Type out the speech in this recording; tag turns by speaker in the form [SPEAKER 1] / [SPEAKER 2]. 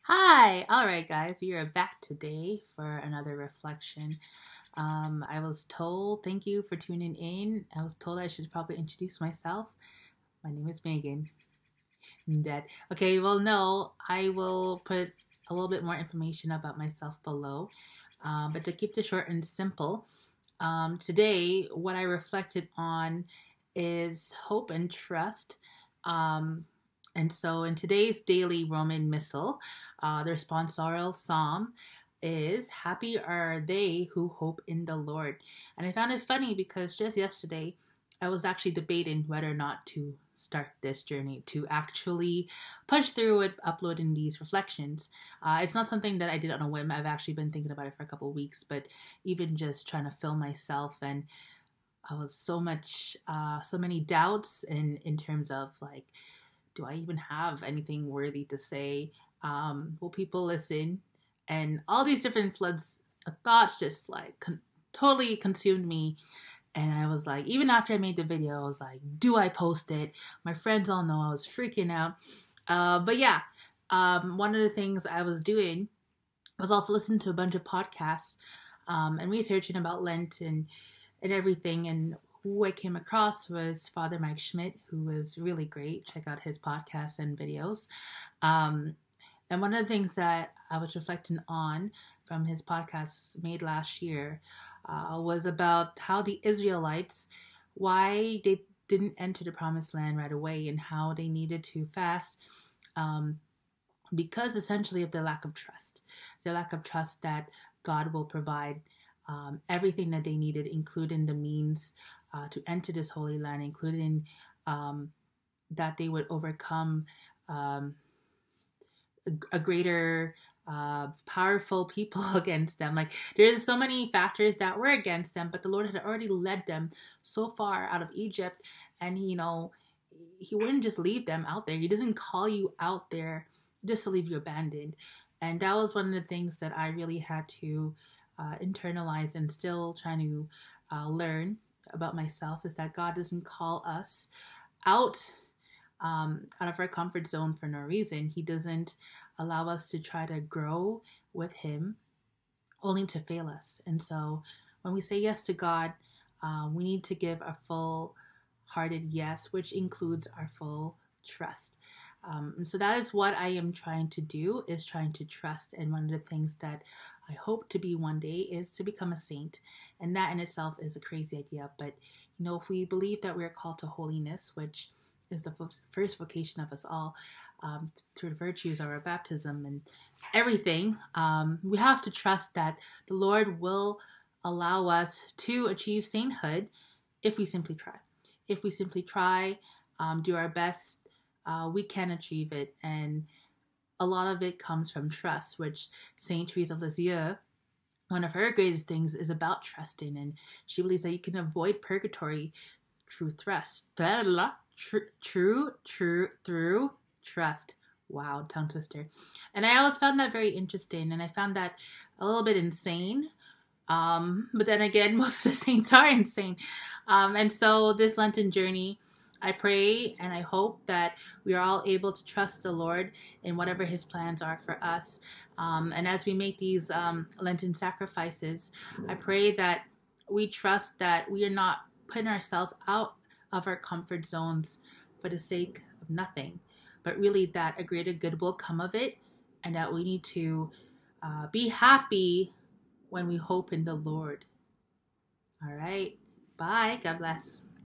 [SPEAKER 1] Hi! Alright, guys, we are back today for another reflection. I was told, thank you for tuning in. I was told I should probably introduce myself. My name is Meagan. Dead. Okay, well, no, I will put a little bit more information about myself below. But to keep this short and simple, today, what I reflected on is hope and trust. Um, and so in today's daily Roman Missal, the responsorial psalm is Happy are they who hope in the Lord. And I found it funny because just yesterday I was actually debating whether or not to start this journey, to actually push through with uploading these reflections. It's not something that I did on a whim. I've actually been thinking about it for a couple of weeks, but even just trying to film myself, and I was so many doubts in terms of like, do I even have anything worthy to say? Will people listen? And all these different floods of thoughts just like totally consumed me. And I was like, even after I made the video, I was like, do I post it? My friends all know I was freaking out. But yeah, one of the things I was doing was also listening to a bunch of podcasts and researching about Lent and everything. And who I came across was Father Mike Schmidt, who was really great. Check out his podcasts and videos. Um, and one of the things that I was reflecting on from his podcasts made last year was about how the Israelites, why they didn't enter the promised land right away and how they needed to fast because essentially of their lack of trust. Their lack of trust that God will provide everything that they needed, including the means to enter this holy land, including that they would overcome a greater powerful people against them. Like there's so many factors that were against them, but the Lord had already led them so far out of Egypt, and he wouldn't just leave them out there. He doesn't call you out there just to leave you abandoned. And that was one of the things that I really had to internalize and still trying to learn about myself, is that God doesn't call us out out of our comfort zone for no reason. He doesn't allow us to try to grow with Him only to fail us. And so when we say yes to God, we need to give a full hearted yes, which includes our full trust. And so that is what I am trying to do, is trying to trust. And one of the things that I hope to be one day is to become a saint. And that in itself is a crazy idea. But, if we believe that we're called to holiness, which is the first vocation of us all, through the virtues of our baptism and everything, we have to trust that the Lord will allow us to achieve sainthood if we simply try. If we simply try, do our best, we can achieve it. And a lot of it comes from trust, which Saint Therese of Lisieux, one of her greatest things is about trusting. And she believes that you can avoid purgatory through trust. Through trust. Wow, tongue twister. And I always found that very interesting, and I found that a little bit insane. But then again, most of the saints are insane. And so this Lenten journey, I pray and I hope that we are all able to trust the Lord in whatever His plans are for us. And as we make these Lenten sacrifices, I pray that we trust that we are not putting ourselves out of our comfort zones for the sake of nothing, but really that a greater good will come of it, and that we need to be happy when we hope in the Lord. All right. Bye. God bless.